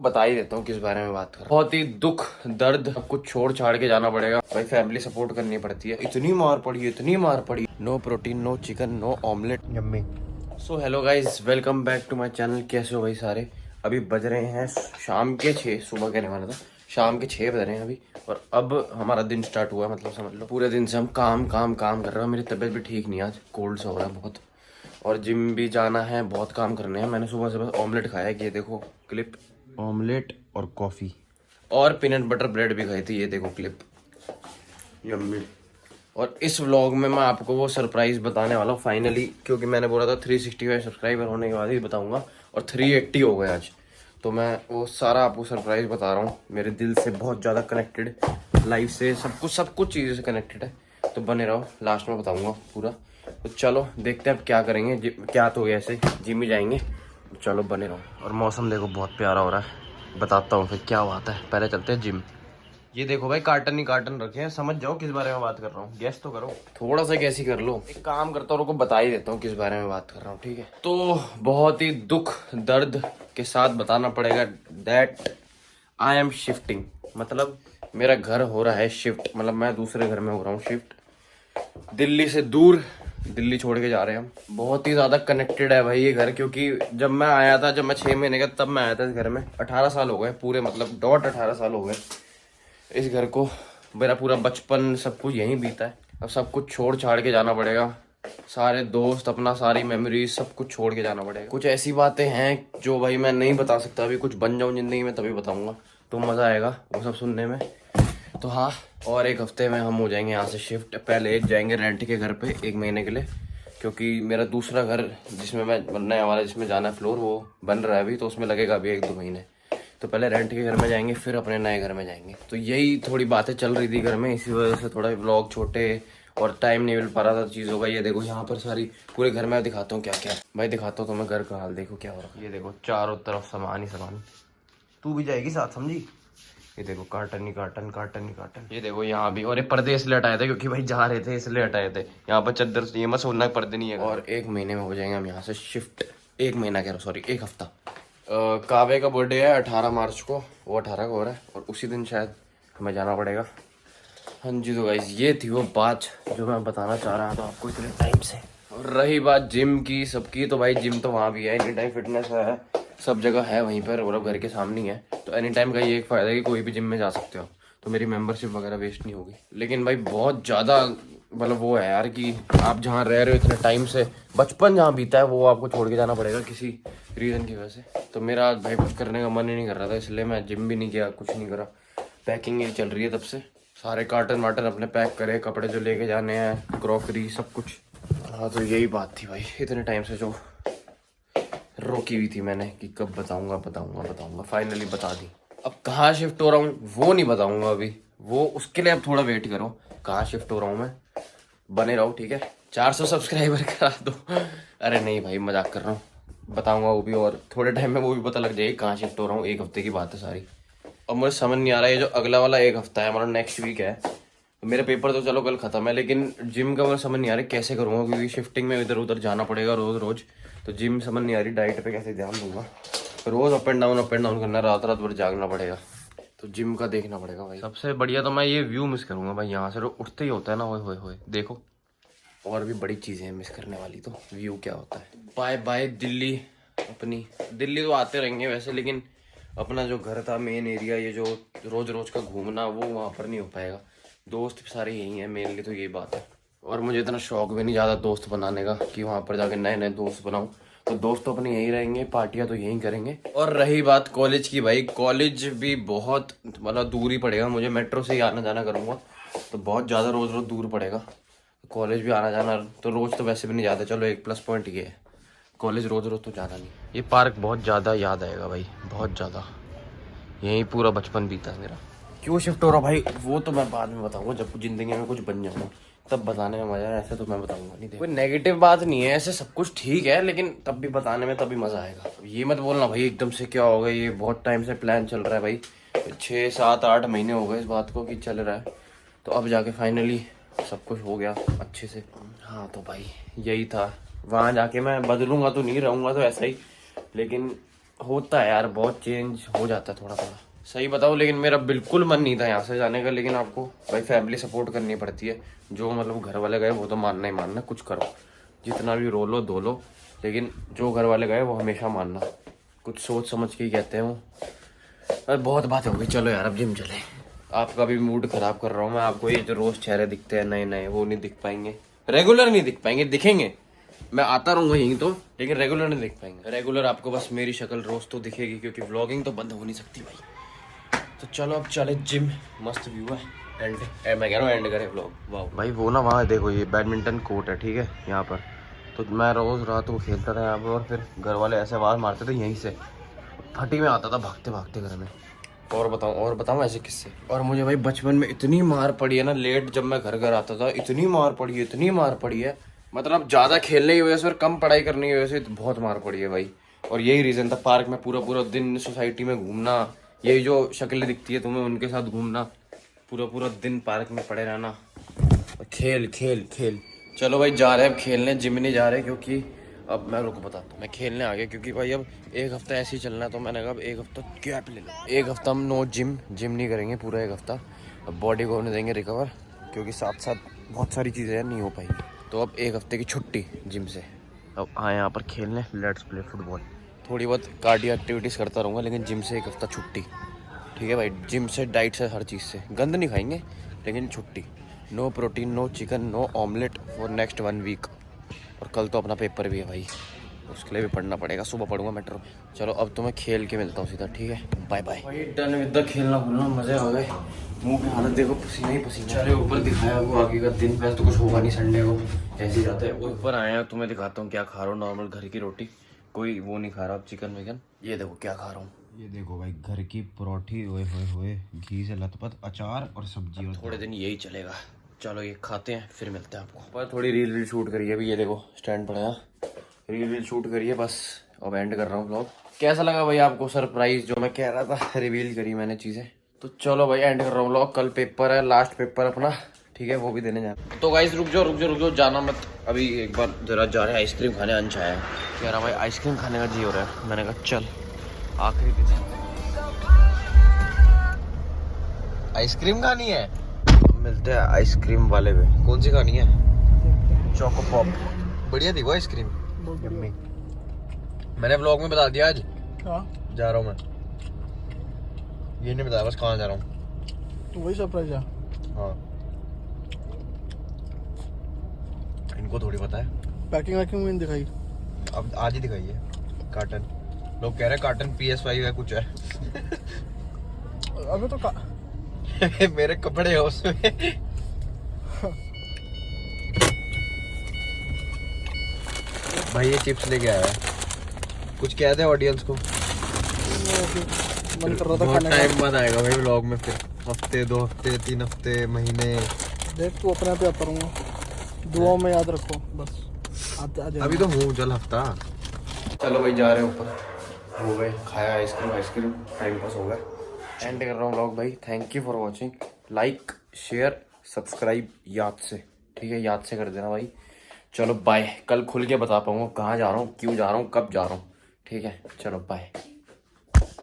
बता ही देता हूँ किस बारे में बात कर रहा हूँ। बहुत ही दुख दर्द सब कुछ छोड़ छाड़ के जाना पड़ेगा भाई। फैमिली सपोर्ट करनी पड़ती है। इतनी मार पड़ी, इतनी मार पड़ी। No protein, no chicken, no omelette, yummy. So hello guys, welcome back to my channel. कैसे हो भाई सारे? अभी बज रहे हैं शाम के 6, सुबह कहने वाला था, शाम के 6 बज रहे हैं अभी। और अब हमारा दिन स्टार्ट हुआ है, मतलब समझ लो पूरे दिन से हम काम काम काम कर रहे हैं। मेरी तबीयत भी ठीक नहीं है, आज कोल्ड सा हो रहा है बहुत। और जिम भी जाना है, बहुत काम करने हैं। मैंने सुबह से बस ऑमलेट खाया है, ये देखो क्लिप, ऑमलेट और कॉफ़ी, और पीनट बटर ब्रेड भी खाई थी, ये देखो क्लिप, यम्मी। और इस व्लॉग में मैं आपको वो सरप्राइज बताने वाला हूँ फाइनली, क्योंकि मैंने बोला था 365 सब्सक्राइबर होने के बाद ही बताऊंगा, और 380 हो गए आज। तो मैं वो सारा आपको सरप्राइज बता रहा हूँ, मेरे दिल से बहुत ज़्यादा कनेक्टेड, लाइफ से सब कुछ चीज़ों से कनेक्टेड है। तो बने रहो, लास्ट में बताऊंगा पूरा। तो चलो देखते हैं अब क्या करेंगे। क्या तो ऐसे जिम ही जाएंगे। तो चलो बने रहो। और मौसम देखो बहुत प्यारा हो रहा है, बताता हूँ फिर क्या बात है। पहले चलते हैं जिम। ये देखो भाई, कार्टन ही कार्टन रखे हैं। समझ जाओ किस बारे में बात कर रहा हूँ, गैस तो करो, थोड़ा सा गैस ही कर लो। एक काम करता हूँ, बता ही देता हूँ किस बारे में बात कर रहा हूँ, ठीक है? तो बहुत ही दुख दर्द के साथ बताना पड़ेगा दैट आई एम शिफ्टिंग। मतलब मेरा घर हो रहा है शिफ्ट, मतलब मैं दूसरे घर में हो रहा हूँ शिफ्ट, दिल्ली से दूर। दिल्ली छोड़ के जा रहे हैं हम। बहुत ही ज्यादा कनेक्टेड है भाई ये घर, क्योंकि जब मैं आया था, जब मैं 6 महीने का, तब मैं आया था इस घर में। 18 साल हो गए पूरे, मतलब डॉट 18 साल हो गए इस घर को। मेरा पूरा बचपन सब कुछ यहीं बीता है। अब सब कुछ छोड़ छाड़ के जाना पड़ेगा, सारे दोस्त, अपना सारी मेमोरीज, सब कुछ छोड़ के जाना पड़ेगा। कुछ ऐसी बातें हैं जो भाई मैं नहीं बता सकता अभी, कुछ बन जाऊं जिंदगी में तभी बताऊंगा, तो मज़ा आएगा वो सब सुनने में। तो हाँ, और एक हफ्ते में हम हो जाएंगे यहाँ से शिफ्ट। पहले जाएंगे रेंट के घर पे 1 महीने के लिए, क्योंकि मेरा दूसरा घर जिसमें मैं बनने वाला, जिसमें जाना है फ्लोर, वो बन रहा है अभी, तो उसमें लगेगा अभी 1-2 महीने। तो पहले रेंट के घर में जाएंगे, फिर अपने नए घर में जाएंगे। तो यही थोड़ी बातें चल रही थी घर में, इसी वजह से थोड़ा व्लॉग छोटे और टाइम नहीं मिल पा रहा था चीज़ों का। ये देखो यहाँ पर सारी, पूरे घर में दिखाता हूँ क्या क्या भाई, दिखाता हूँ तो मैं घर का हाल देखो क्या हो रहा है। ये देखो चारों तरफ सामान ही सामान। तू भी जाएगी साथ, समझी? ये देखो कार्टन ही कार्टन, कार्टन ही कार्टन। ये देखो यहाँ भी, और ये पर्दे इसलिए हटाए थे क्योंकि भाई जा रहे थे इसलिए हटाए थे। यहाँ पर चद्दर, ये मत सोचना पर्दे नहीं है। और 1 महीने में हो जाएंगे हम यहाँ से शिफ्ट। 1 महीना कह रहा हूँ, सॉरी 1 हफ्ता। कावे का बर्थडे है 18 मार्च को, वो 18 को हो रहा है, और उसी दिन शायद हमें जाना पड़ेगा। हाँ जी, तो गाइस ये थी वो बात जो मैं बताना चाह रहा था आपको इतने टाइम से। और रही बात जिम की सबकी, तो भाई जिम तो वहाँ भी है, एनी टाइम फिटनेस है, सब जगह है वहीं पर, मतलब घर के सामने ही है। तो एनी टाइम का ये एक फ़ायदा है कि कोई भी जिम में जा सकते हो, तो मेरी मेंबरशिप वगैरह वेस्ट नहीं होगी। लेकिन भाई बहुत ज़्यादा, मतलब वो है यार कि आप जहाँ रह रहे हो इतने टाइम से, बचपन जहाँ बीता है वो आपको छोड़ के जाना पड़ेगा किसी रीज़न की वजह से। तो मेरा आज भाई कुछ करने का मन ही नहीं कर रहा था, इसलिए मैं जिम भी नहीं किया, कुछ नहीं करा। पैकिंग ही चल रही है तब से। सारे कार्टन वाटन अपने पैक करे, कपड़े जो लेके जाने हैं, क्रॉकरी, सब कुछ। हाँ, तो यही बात थी भाई इतने टाइम से जो रोकी हुई थी मैंने कि कब बताऊंगा बताऊंगा बताऊंगा, फाइनली बता दी। अब कहाँ शिफ्ट हो रहा हूँ वो नहीं बताऊंगा अभी, वो उसके लिए अब थोड़ा वेट करो। कहाँ शिफ्ट हो रहा हूँ मैं, बने रहो, ठीक है? 400 सब्सक्राइबर करा दो। अरे नहीं भाई, मजाक कर रहा हूँ, बताऊंगा वो भी, और थोड़े टाइम में वो भी पता लग जाएगी कहाँ शिफ्ट हो रहा हूँ। 1 हफ्ते की बात है सारी। अब मुझे समझ नहीं आ रहा है, ये जो अगला वाला 1 हफ्ता है, मतलब नेक्स्ट वीक है, तो मेरे पेपर तो चलो कल खत्म है, लेकिन जिम का मुझे समझ नहीं आ रहा कैसे करूँगा, क्योंकि शिफ्टिंग में इधर उधर जाना पड़ेगा रोज रोज। तो जिम समझ नहीं आ रही, डाइट पे कैसे ध्यान दूंगा, रोज अप एंड डाउन करना, रात रात भर जागना पड़ेगा। तो जिम का देखना पड़ेगा भाई। सबसे बढ़िया तो मैं ये व्यू मिस करूंगा भाई, यहाँ से उठते ही होता है ना, होए होए होए देखो। और भी बड़ी चीजें हैं मिस करने वाली, तो व्यू क्या होता है। Bye bye Delhi. अपनी दिल्ली तो आते रहेंगे वैसे, लेकिन अपना जो घर था, मेन एरिया, ये जो रोज रोज का घूमना, वो वहाँ पर नहीं हो पाएगा। दोस्त सारे यही हैं मेनली, तो ये बात है। और मुझे इतना शौक भी नहीं ज़्यादा दोस्त बनाने का कि वहाँ पर जाके नए नए दोस्त बनाऊँ। तो दोस्त तो अपने यहीं रहेंगे, पार्टियाँ तो यहीं करेंगे। और रही बात कॉलेज की, भाई कॉलेज भी बहुत, मतलब दूर ही पड़ेगा मुझे, मेट्रो से ही आना जाना करूँगा, तो बहुत ज़्यादा रोज़ रोज़ दूर पड़ेगा कॉलेज भी आना जाना। तो रोज़ तो वैसे भी नहीं जाता, चलो एक प्लस पॉइंट ये है, कॉलेज रोज़ रोज़ तो जाना नहीं। ये पार्क बहुत ज़्यादा याद आएगा भाई, बहुत ज़्यादा, यहीं पूरा बचपन बीता है मेरा। क्यों शिफ्ट हो रहा भाई, वो तो मैं बाद में बताऊंगा, जब ज़िंदगी में कुछ बन जाऊंगा तब बताने में मज़ा है, ऐसे तो मैं बताऊंगा नहीं। कोई नेगेटिव बात नहीं है, ऐसे सब कुछ ठीक है, लेकिन तब भी बताने में तभी मज़ा आएगा। ये मत बोलना भाई एकदम से क्या हो गया, ये बहुत टाइम से प्लान चल रहा है भाई, 6-7-8 महीने हो गए इस बात को कि चल रहा है, तो अब जाके फाइनली सब कुछ हो गया अच्छे से। हाँ तो भाई यही था, वहाँ जाके मैं बदलूंगा तो नहीं, रहूँगा तो ऐसा ही, लेकिन होता है यार, बहुत चेंज हो जाता है थोड़ा थोड़ा। सही बताओ, लेकिन मेरा बिल्कुल मन नहीं था यहाँ से जाने का, लेकिन आपको भाई फैमिली सपोर्ट करनी पड़ती है। जो मतलब घर वाले गए वो तो मानना ही मानना, कुछ करो, जितना भी रो लो धो लो, लेकिन जो घर वाले गए वो हमेशा मानना। कुछ सोच समझ के ही कहते हैं वो। अरे बहुत बात हो गई, चलो यार अब जिम चले। आपका भी मूड खराब कर रहा हूँ मैं। आपको ये जो रोज चेहरे दिखते हैं नए नए, वो नहीं दिख पाएंगे, रेगुलर नहीं दिख पाएंगे। दिखेंगे, मैं आता रहूंगा यहीं तो, लेकिन रेगुलर नहीं दिख पाएंगे। रेगुलर आपको बस मेरी शक्ल रोज तो दिखेगी, क्योंकि व्लॉगिंग तो बंद हो नहीं सकती भाई। तो चलो अब चले जिम, मस्त व्यू है। एंड मैं कह रहा हूँ एंड करें व्लॉग। वाह भाई, वो ना वहाँ देखो, ये बैडमिंटन कोर्ट है, ठीक है, यहाँ पर। तो मैं रोज रात को खेलता था यहाँ पर, और फिर घर वाले ऐसे आवाज मारते थे यहीं से, फटी में आता था भागते भागते घर में। और बताऊं ऐसे किस्से। और मुझे भाई बचपन में इतनी मार पड़ी है ना, लेट जब मैं घर घर आता था, इतनी मार पड़ी है, इतनी मार पड़ी है, मतलब ज़्यादा खेलने की वजह से और कम पढ़ाई करने की वजह से तो बहुत मार पड़ी है भाई। और यही रीज़न था, पार्क में पूरा पूरा दिन सोसाइटी में घूमना, यही जो शक्लें दिखती है तुम्हें उनके साथ घूमना, पूरा पूरा दिन पार्क में पड़े रहना, और खेल खेल खेल। चलो भाई जा रहे हैं अब खेलने, जिम नहीं जा रहे, क्योंकि अब मैं रुको बताता हूँ, मैं खेलने आ गया, क्योंकि भाई अब एक हफ्ता ऐसे ही चलना है। तो मैंने कहा अब एक हफ्ता गैप ले लो, एक हफ्ता हम नो जिम नहीं करेंगे पूरा एक हफ्ता। अब बॉडी को होने देंगे रिकवर, क्योंकि साथ साथ बहुत सारी चीज़ें नहीं हो पाएंगी। तो अब एक हफ्ते की छुट्टी जिम से। अब आए यहाँ पर खेलने, लेट्स प्ले फुटबॉल। थोड़ी बहुत कार्डियो एक्टिविटीज़ करता रहूँगा, लेकिन जिम से एक हफ्ता छुट्टी, ठीक है भाई। जिम से, डाइट से, हर चीज़ से गंद नहीं खाएंगे, लेकिन छुट्टी। No protein, no chicken, no omelette for next 1 week. और कल तो अपना पेपर भी है भाई, उसके लिए भी पढ़ना पड़ेगा, सुबह पढ़ूंगा मेट्रो। चलो अब तो मैं खेल के मिलता हूँ सीधा, ठीक है, बाय बाय भाई। डन विद द खेलना खुलना, मजे आ गए। मुंह की हालत देखो, पसीना ही पसीना। चले ऊपर दिखाया वो आगे का दिन, वैसे तो कुछ होगा नहीं, संडे को ऐसे ही जाते हैं। ऊपर आए हैं, तुम्हें दिखाता हूँ क्या खा रहा हूँ। नॉर्मल घर की रोटी, कोई वो नहीं खा रहा अब, चिकन विकन। ये देखो क्या खा रहा हूँ, ये देखो भाई, घर की परोठी, ओए होए होए, घी से लथपथ, अचार और सब्जी। और थोड़े दिन यही चलेगा। चलो ये खाते हैं, फिर मिलते हैं आपको। पर थोड़ी रील शूट करिए भी, ये देखो स्टैंड पड़ा है, रील शूट करिए बस। अब एंड कर रहा हूँ ब्लॉग। कैसा लगा भाई आपको सरप्राइज जो मैं कह रहा था, रिवील करी मैंने चीज़ें। तो चलो भाई एंड कर रहा हूँ ब्लॉग। कल पेपर है, लास्ट पेपर अपना, ठीक है, वो भी देने जाना। तो गाइस रुक जाओ जाना मत, अभी एक बार जरा जा रहे हैं आइसक्रीम खाने। अंश आया है, कह रहा भाई आइसक्रीम खाने का जी हो रहा है। मैंने कहा चल, आखिरी दिन आइसक्रीम खानी है, मिलते हैं आइसक्रीम वाले पे। कौन सी खानी है? चोको पॉप, बढ़िया थी वो आइसक्रीम, यम्मी। मैंने व्लॉग में बता दिया आज जा रहा हूँ मैं, ये नहीं बताया बस कहाँ जा रहा हूँ। तो वही सरप्राइज है। हाँ, इनको थोड़ी पता है। पैकिंग वैकिंग में नहीं दिखाई? अब आज ही दिखाई है कार्टन। लोग कह रहे हैं कार्टन PS5 है कुछ है। अबे तो मेरे कपड़े हैं उसमें। भाई ये चिप्स लेके आया है, कुछ कह दे ऑडियंस को। मन कर रहा था बहुत खाने टाइम बाद आएगा भाई व्लॉग में, फिर हफ्ते 2 हफ्ते 3 हफ्ते महीने। देख तू अपने आप याद करूँगा, दुआओं में याद रखो बस। अभी तो हूँ, चल हफ्ता। चलो भाई जा रहे हैं ऊपर, हो गए, खाया आइसक्रीम, टाइम पास हो गया। एंड कर रहा हूँ व्लॉग भाई। Thank you for watching, like share subscribe याद से, ठीक है, याद से कर देना भाई। चलो बाय, कल खुल के बता पाऊंगा कहाँ जा रहा हूँ, क्यों जा रहा हूँ, कब जा रहा हूँ, ठीक है, चलो बाय।